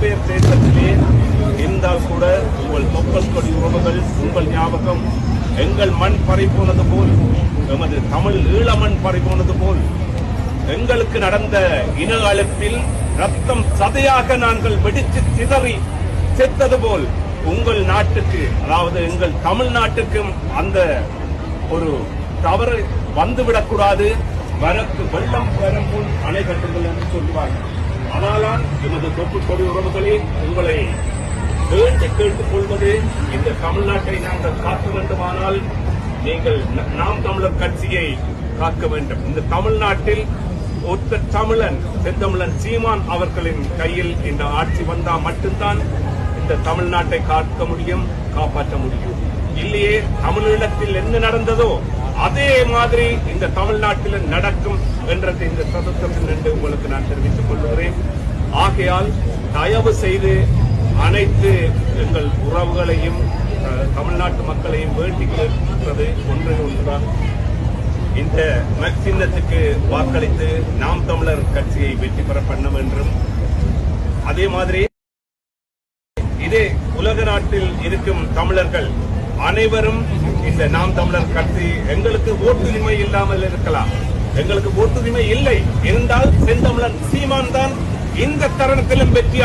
புலம்பெயர் தேசத்திலே இருந்தால் கூட உங்கள் தொப்பல் கொடி உறவுகள் உங்கள் ஞாபகம் எங்கள் மண் பறிபோனது போல், எமது தமிழ் ஈழ மண் பறிபோனது போல், எங்களுக்கு நடந்த இன அழைப்பில் ரத்தம் சதையாக நாங்கள் வெடித்து சிதறி செத்தது போல் உங்கள் நாட்டுக்கு, அதாவது எங்கள் தமிழ்நாட்டுக்கும் அந்த ஒரு தவறு வந்துவிடக்கூடாது. வரக்கு வெள்ளம் வரும் முன் அணை கட்டுங்கள் என்று சொல்லுவார்கள். ஆனால்தான் எமது தொப்புள் கொடி உறவுகளே உங்களை வேண்டி கேட்டுக் கொள்வது, இந்த தமிழ்நாட்டை நாங்கள் காக்க வேண்டுமானால் நீங்கள் நாம் தமிழர் கட்சியை காக்க வேண்டும். இந்த தமிழ்நாட்டில் ஒத்த தமிழன் செந்தமிழன் சீமான் அவர்களின் கையில் இந்த ஆட்சி வந்தால் மட்டும்தான் இந்த தமிழ்நாட்டை காக்க முடியும், காப்பாற்ற முடியும். இல்லையே தமிழீழத்தில் என்ன நடந்ததோ அதே மாதிரி இந்த தமிழ்நாட்டில் நடக்கும் என்றது இந்த சதத்தில் நின்று உங்களுக்கு நான் தெரிவித்துக் கொள்கிறேன். ஆகையால் தயவு செய்து அனைத்து எங்கள் உறவுகளையும் தமிழ்நாட்டு மக்களையும் வேண்டி கேட்கிறது ஒன்றுதான், இந்த சின்னத்துக்கு வாக்களித்து நாம் தமிழர் கட்சியை வெற்றி பெற பண்ண என்றும், அதே மாதிரி இதே உலக நாட்டில் இருக்கும் தமிழர்கள் அனைவரும் இந்த நாம் தமிழர் கட்சி, எங்களுக்கு ஓட்டுரிமை இல்லாமல் இருக்கலாம், எங்களுக்கு ஓட்டுரிமை இல்லை இருந்தால் செந்தமிழன் சீமான் தான் இந்த தருணத்திலும் வெற்றி